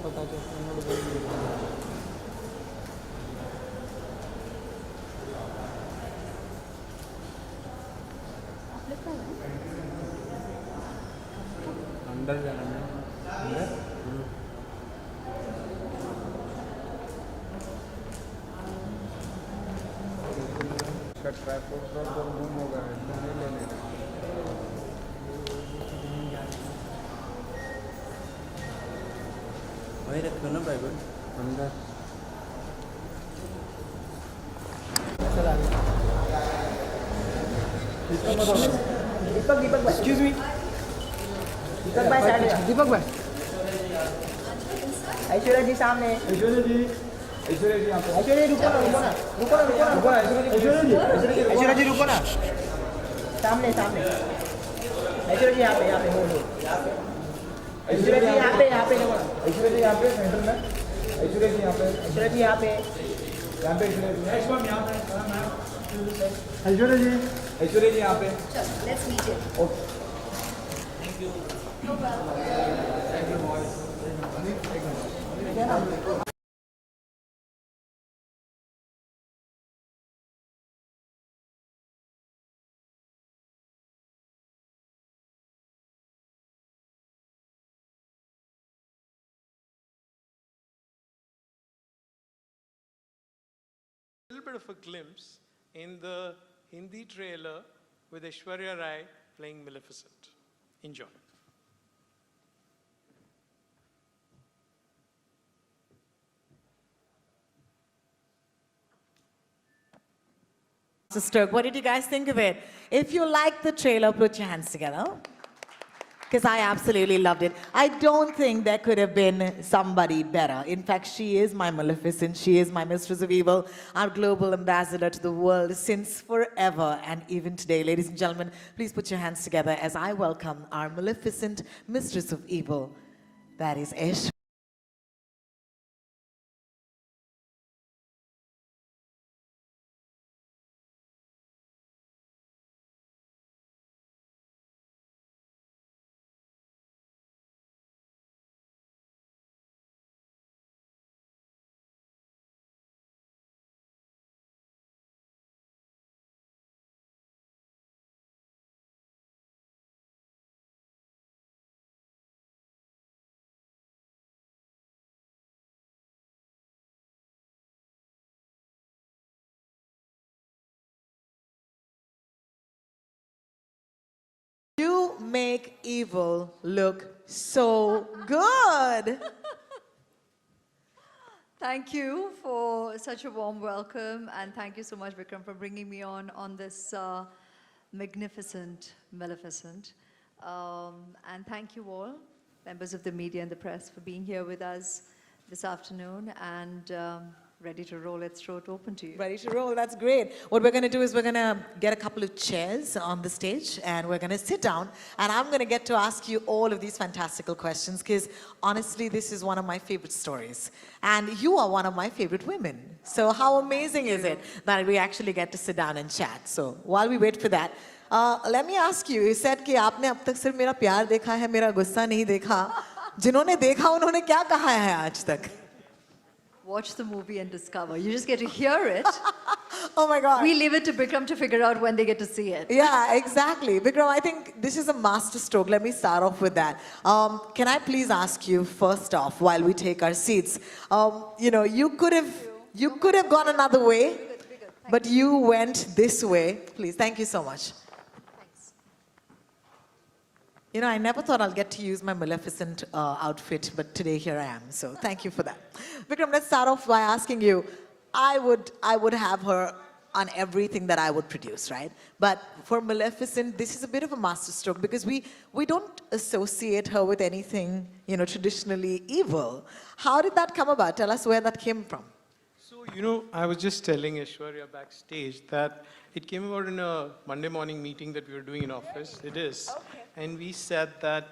पता चलता अंदर जाना है अंदर इसका ट्राइपॉड तो गुम हो गया है तो नहीं लेने वही रखो ना बाइबल अंदर चला दीपक दीपक एक्सक्यूज मी दीपक भाई साइड दीपक भाई ऐश्वर्या जी सामने ऐश्वर्या जी यहाँ पे ऐश्वर्या जी रुको ना ऐश्वर्या जी रुको ना सामने सामने ऐश्वर्या जी यहाँ पे हो ऐश्वर्या जी यहाँ पे ऐश्वर्या जी यहाँ पे सेंटर में ऐश्वर्या जी यहाँ पे ऐश्वर्या जी यहाँ पे ऐश्वर्या जी यहाँ पे Let's meet it. Okay thank you A little bit of a glimpse in the Hindi trailer with Aishwarya Rai playing Maleficent. Enjoy. Stoke, what did you guys think of it? If you like the trailer, put your hands together. Because I absolutely loved it. I don't think there could have been somebody better. In fact, she is my Maleficent. She is my Mistress of Evil, our global ambassador to the world since forever and even today. Ladies and gentlemen, please put your hands together as I welcome our Maleficent Mistress of Evil. That is Aishwarya. You make evil look so good. Thank you for such a warm welcome, and thank you so much, Vikram, for bringing me on this magnificent Maleficent. And thank you all, members of the media and the press, for being here with us this afternoon and ready to roll its throat open to you. Ready to roll, that's great. What we're going to do is we're going to get a couple of chairs on the stage and we're going to sit down and I'm going to get to ask you all of these fantastical questions because honestly, this is one of my favorite stories. And you are one of my favorite women. So how amazing is it that we actually get to sit down and chat? So while we wait for that, let me ask you, you said कि आपने अब तक सिर्फ मेरा प्यार देखा है, मेरा गुस्सा नहीं देखा. जिन्होंने देखा उन्होंने क्या कहा है आज तक? Watch the movie and discover. You just get to hear it. Oh my God. We leave it to Bikram to figure out when they get to see it. Yeah, exactly. Vikram, I think this is a master stroke. Let me start off with that. Can I please ask you first off, while we take our seats, you know, you could have gone another way, but you went this way. Please, thank you so much. You know, I never thought I'll get to use my Maleficent outfit, but today here I am. So thank you for that. Vikram, let's start off by asking you, I would have her on everything that I would produce, right? But for Maleficent, this is a bit of a masterstroke because we don't associate her with anything, you know, traditionally evil. How did that come about? Tell us where that came from. So, you know, I was just telling Aishwarya backstage that it came about in a Monday morning meeting that we were doing in office. It is. Okay. And we said that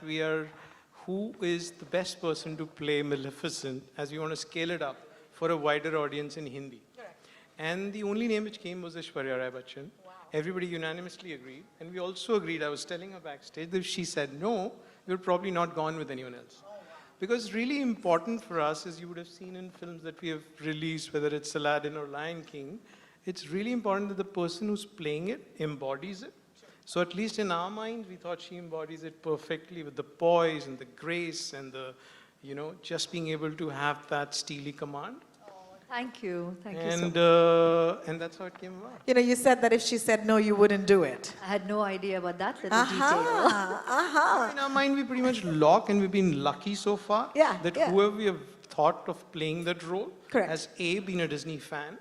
who is the best person to play Maleficent as we want to scale it up for a wider audience in Hindi. Correct. And the only name which came was Aishwarya Rai Bachchan. Wow. Everybody unanimously agreed. And we also agreed, I was telling her backstage, that if she said no, we would probably not gone with anyone else. Oh, Because really important for us, as you would have seen in films that we have released, whether it's Aladdin or Lion King, it's really important that the person who's playing it embodies it. So at least in our minds, we thought she embodies it perfectly with the poise and the grace and the, just being able to have that steely command. Thank you. Thank you so And, much. and that's how it came about. You said that if she said no, you wouldn't do it. I had no idea about that little detail. In our mind, we pretty much lock, and we've been lucky so far that whoever we have thought of playing that role has A, been a Disney fan,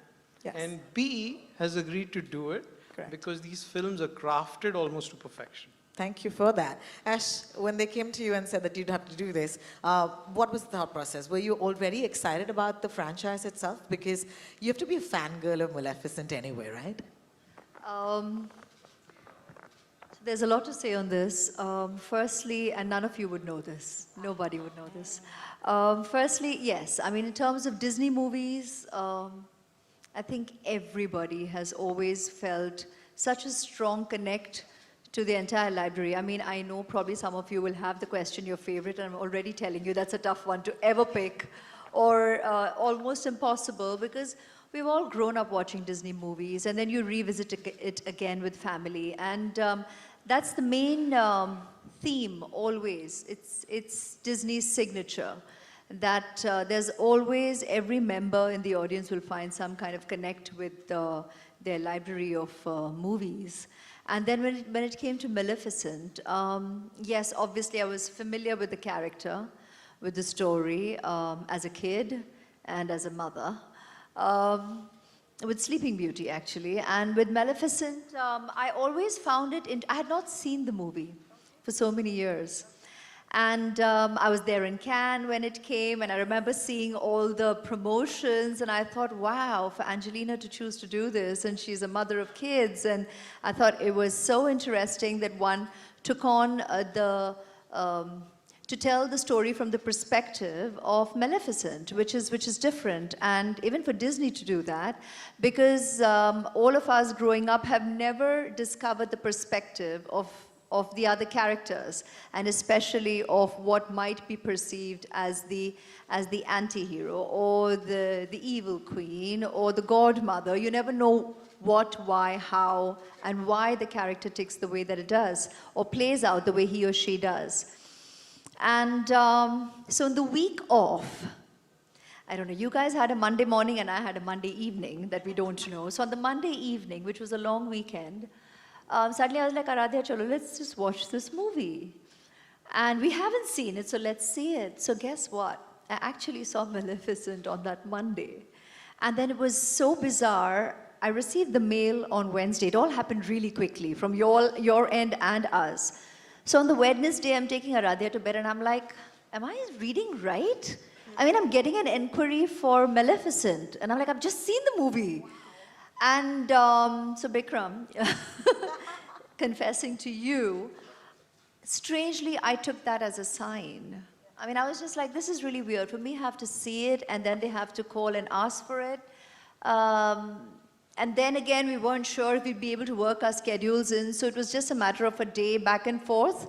and B, has agreed to do it because these films are crafted almost to perfection. Thank you for that. Ash, when they came to you and said that you'd have to do this, what was the thought process? Were you already excited about the franchise itself? Because you have to be a fangirl of Maleficent anyway, right? There's a lot to say on this. Firstly, and none of you would know this. Nobody would know this. Firstly, yes. I mean, in terms of Disney movies, I think everybody has always felt such a strong connect to the entire library. I mean, I know probably some of you will have the question, your favorite, and I'm already telling you that's a tough one to ever pick, or almost impossible, because we've all grown up watching Disney movies, and then you revisit it again with family. And that's the main theme always. It's Disney's signature. That there's always, every member in the audience will find some kind of connect with their library of movies. And then when it came to Maleficent, yes, obviously I was familiar with the character, with the story, as a kid and as a mother. With Sleeping Beauty, actually. And with Maleficent, I always found it, I had not seen the movie for so many years. And I was there in Cannes when it came, and I remember seeing all the promotions, and I thought, wow, for Angelina to choose to do this, and she's a mother of kids, and I thought it was so interesting that one took on to tell the story from the perspective of Maleficent, which is different, and even for Disney to do that, because all of us growing up have never discovered the perspective of the other characters, and especially of what might be perceived as the anti-hero, or the evil queen, or the godmother. You never know what, why, how, and why the character ticks the way that it does, or plays out the way he or she does. And so in the week off, I don't know, you guys had a Monday morning and I had a Monday evening that we don't know. So on the Monday evening, which was a long weekend, suddenly I was like, Aradhya, chalo, let's just watch this movie. And we haven't seen it, so let's see it. So guess what? I actually saw Maleficent on that Monday. And then it was so bizarre. I received the mail on Wednesday. It all happened really quickly from your end and us. So on the Wednesday, I'm taking Aradhya to bed and I'm like, am I reading right? I mean, I'm getting an inquiry for Maleficent. And I'm like, I've just seen the movie. And so Bikram, confessing to you, strangely, I took that as a sign. I mean, I was just like, this is really weird. For me, I have to see it, and then they have to call and ask for it. And then again, we weren't sure if we'd be able to work our schedules in, so it was just a matter of a day back and forth.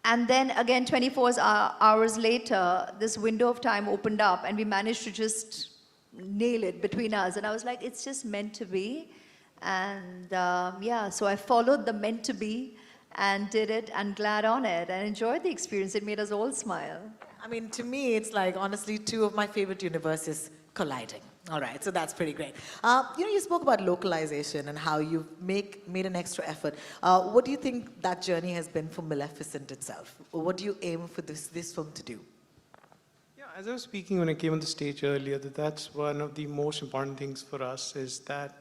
And then again, 24 hours later, this window of time opened up, and we managed to just nail it between us. And I was like, it's just meant to be. And yeah, so I followed the meant to be and did it, and glad on it, and enjoyed the experience. It made us all smile. I mean, to me, it's like, honestly, two of my favorite universes colliding. All right, so that's pretty great. You spoke about localization and how you've made an extra effort. What do you think that journey has been for Maleficent itself? Or what do you aim for this film to do? Yeah, as I was speaking when I came on the stage earlier, that's one of the most important things for us, is that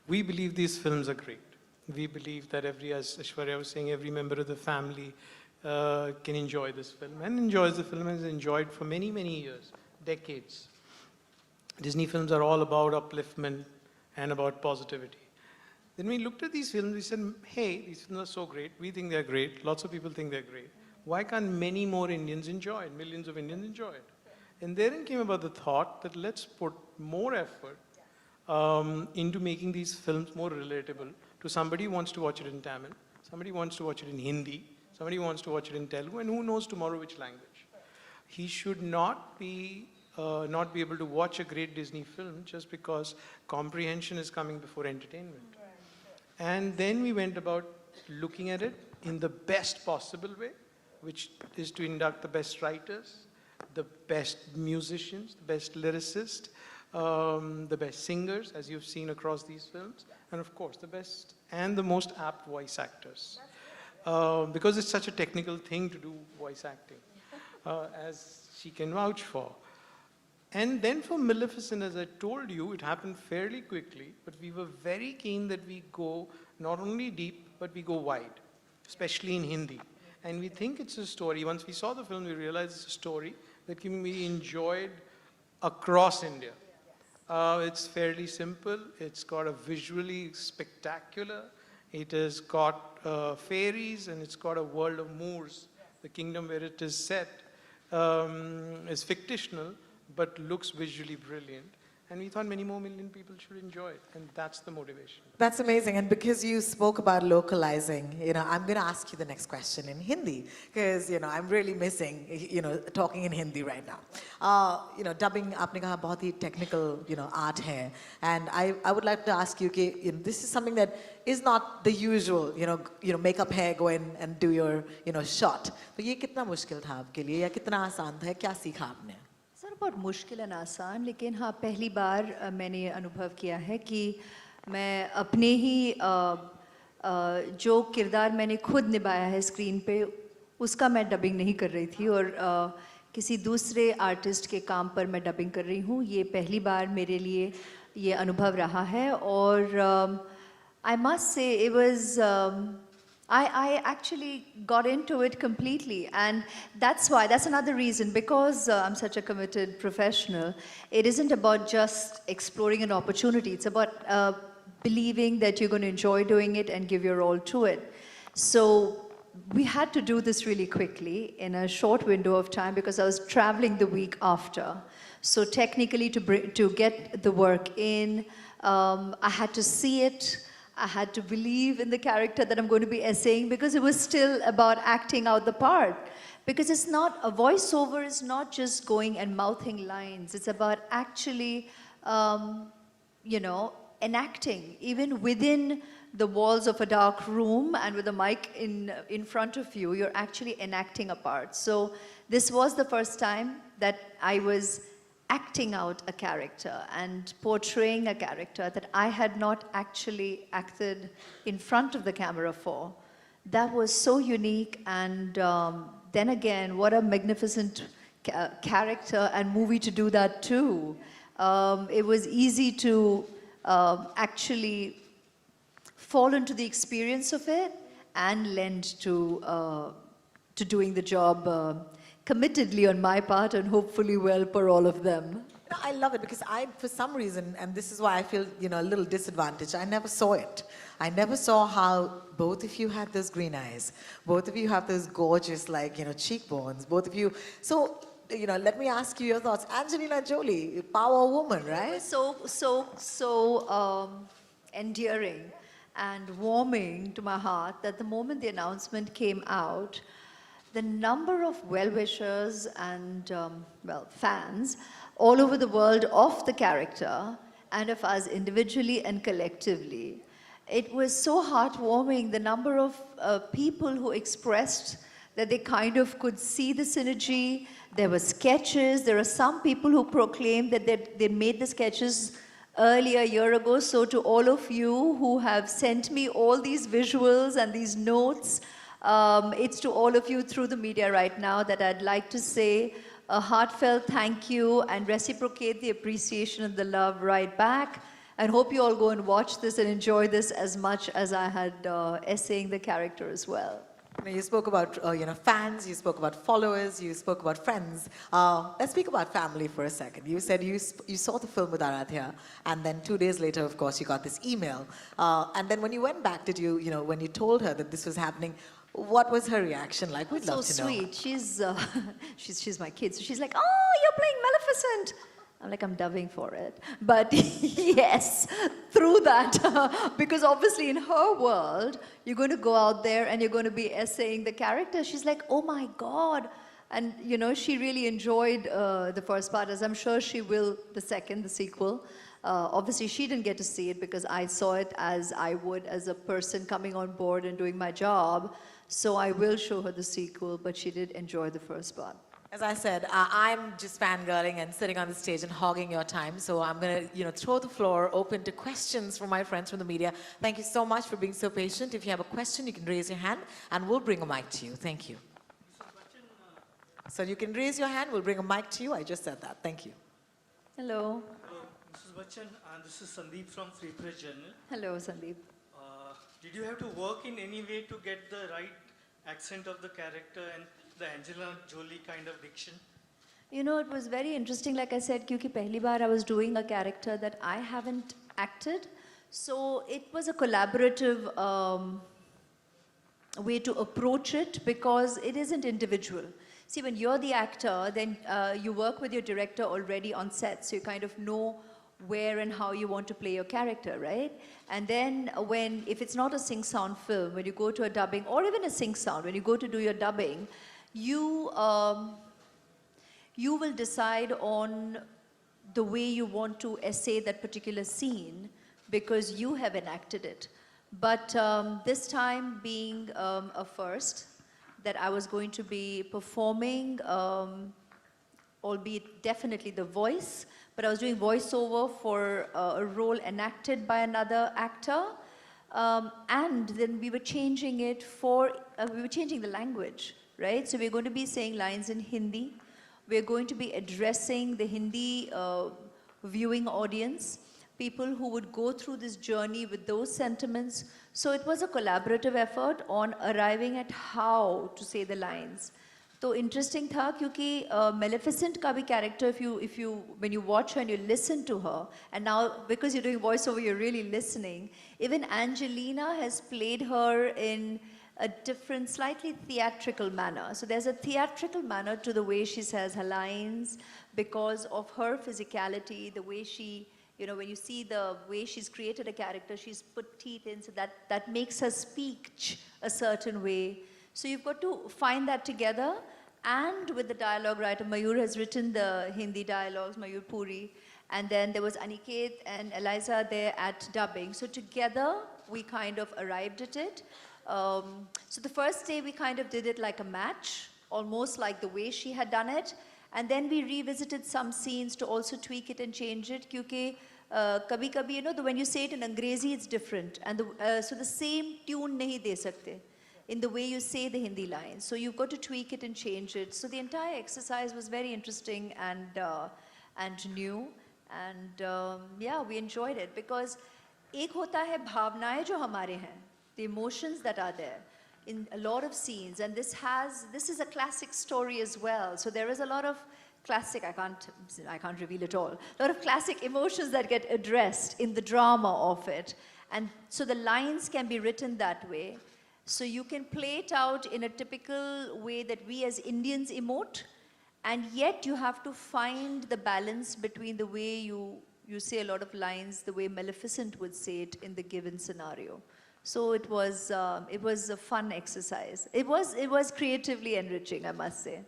we believe these films are great. We believe that as Aishwarya was saying, every member of the family can enjoy this film, and enjoys the film, and has enjoyed for many, many years, decades. Disney films are all about upliftment and about positivity. Then we looked at these films, we said, hey, these films are so great, we think they're great, lots of people think they're great. Why can't many more Indians enjoy it, millions of Indians enjoy it? And therein came about the thought that let's put more effort into making these films more relatable to somebody who wants to watch it in Tamil, somebody who wants to watch it in Hindi, somebody who wants to watch it in Telugu, and who knows tomorrow which language. he should not be able to watch a great Disney film just because comprehension is coming before entertainment. And then we went about looking at it in the best possible way, which is to induct the best writers, the best musicians, the best lyricists, the best singers, as you've seen across these films, and of course the best and the most apt voice actors. Because it's such a technical thing to do voice acting, as she can vouch for. And then for Maleficent, as I told you, it happened fairly quickly, but we were very keen that we go not only deep, but we go wide, especially in Hindi. And we think it's a story. Once we saw the film, we realized it's a story that can be enjoyed across India. It's fairly simple. It's got a visually spectacular. It has got fairies, and it's got a world of Moors. The kingdom where it is set is fictional, but looks visually brilliant. And we thought many more million people should enjoy it, and that's the motivation. That's amazing. And because you spoke about localizing, I'm going to ask you the next question in Hindi, because, I'm really missing, talking in Hindi right now. Dubbing, aapne kaha, bahut hi technical, art hai. And I would like to ask you, this is something that is not the usual, make up hair, go in and do your, shot. तो ये कितना मुश्किल था आपके लिए, या कितना आसान था, क्या सीखा आपने? सर बहुत मुश्किल और आसान, लेकिन हाँ पहली बार मैंने ये अनुभव किया है कि मैं अपने ही जो किरदार मैंने खुद निभाया है स्क्रीन पे, उसका मैं डबिंग नहीं कर रही थी और किसी दूसरे आर्टिस्ट के काम पर मैं डबिंग कर रही हूँ. ये पहली बार मेरे लिए ये अनुभव रहा है और I must say it was I actually got into it completely, and that's another reason, because I'm such a committed professional. It isn't about just exploring an opportunity, it's about believing that you're going to enjoy doing it and give your all to it. So we had to do this really quickly in a short window of time because I was traveling the week after. So technically to get the work in, I had to see it. I had to believe in the character that I'm going to be essaying, because it was still about acting out the part. Because it's not, a voiceover is not just going and mouthing lines. It's about actually, enacting, even within the walls of a dark room and with a mic in front of you, you're actually enacting a part. So this was the first time that I was acting out a character and portraying a character that I had not actually acted in front of the camera for. That was so unique, and then again, what a magnificent character and movie to do that too. It was easy to actually fall into the experience of it and lend to doing the job committedly on my part, and hopefully well for all of them. I love it because for some reason, and this is why I feel, a little disadvantaged, I never saw it. I never saw how both of you had those green eyes. Both of you have those gorgeous, cheekbones. Both of you. So, let me ask you your thoughts. Angelina Jolie, power woman, right? So endearing and warming to my heart that the moment the announcement came out, the number of well-wishers and, fans all over the world of the character and of us individually and collectively, it was so heartwarming, the number of people who expressed that they kind of could see the synergy. There were sketches. There are some people who proclaimed that they made the sketches earlier, a year ago. So to all of you who have sent me all these visuals and these notes, it's to all of you through the media right now that I'd like to say a heartfelt thank you and reciprocate the appreciation and the love right back. And hope you all go and watch this and enjoy this as much as I had essaying the character as well. You spoke about fans, you spoke about followers, you spoke about friends. Let's speak about family for a second. You said you saw the film with Aradhya, and then 2 days later, of course, you got this email. And then when you went back, when you told her that this was happening, what was her reaction like? We'd love to know. So sweet. She's my kid. So she's like, oh, you're playing Maleficent. I'm like, I'm dubbing for it. But yes, through that, because obviously in her world, you're going to go out there and you're going to be essaying the character. She's like, oh my God, And, you know, she really enjoyed the first part, as I'm sure she will the second, the sequel. Obviously, she didn't get to see it because I saw it as I would as a person coming on board and doing my job. So I will show her the sequel, but she did enjoy the first part. As I said, I'm just fangirling and sitting on the stage and hogging your time. So I'm going to, throw the floor open to questions from my friends from the media. Thank you so much for being so patient. If you have a question, you can raise your hand and we'll bring a mic to you. Thank you. So you can raise your hand, we'll bring a mic to you. I just said that. Thank you. Hello. Hello, Mrs. Bachchan, this is Sandeep from Free Press Journal. Hello, Sandeep. Did you have to work in any way to get the right accent of the character and the Angela Jolie kind of diction? You know, it was very interesting, like I said, because pehli baar I was doing a character that I haven't acted. So it was a collaborative way to approach it because it isn't individual. See, when you're the actor, then you work with your director already on set, so you kind of know where and how you want to play your character, right? And then if it's not a sing-sound film, when you go to a dubbing, or even a sing-sound, when you go to do your dubbing, you will decide on the way you want to essay that particular scene because you have enacted it. But this time being a first, that I was going to be performing, albeit definitely the voice, but I was doing voiceover for a role enacted by another actor. And then we were changing it we were changing the language, right? So we're going to be saying lines in Hindi. We're going to be addressing the Hindi viewing audience, people who would go through this journey with those sentiments. So it was a collaborative effort on arriving at how to say the lines. So interesting tha, क्योंकि Maleficent का भी character, when you watch her and you listen to her, and now because you're doing voiceover, you're really listening. Even Angelina has played her in a different, slightly theatrical manner. So there's a theatrical manner to the way she says her lines because of her physicality, the way she, when you see the way she's created a character, she's put teeth in, so that makes her speak a certain way. So you've got to find that together, and with the dialogue writer, Mayur has written the Hindi dialogues, Mayur Puri, and then there was Aniket and Eliza there at dubbing. So together, we kind of arrived at it. So the first day, we kind of did it like a match, almost like the way she had done it. And then we revisited some scenes to also tweak it and change it, because kabhi-kabhi, when you say it in Angrezi, it's different. And so the same tune nahi de sakte in the way you say the Hindi lines. So you've got to tweak it and change it. So the entire exercise was very interesting and new. And yeah, we enjoyed it because ek hota hai bhavnaएं जो हमारे हैं, the emotions that are there in a lot of scenes. And this is a classic story as well. So there is a lot of classic, I can't reveal it all, a lot of classic emotions that get addressed in the drama of it. And so the lines can be written that way. So you can play it out in a typical way that we as Indians emote, and yet you have to find the balance between the way you say a lot of lines, the way Maleficent would say it in the given scenario. So it was a fun exercise. It was creatively enriching, I must say.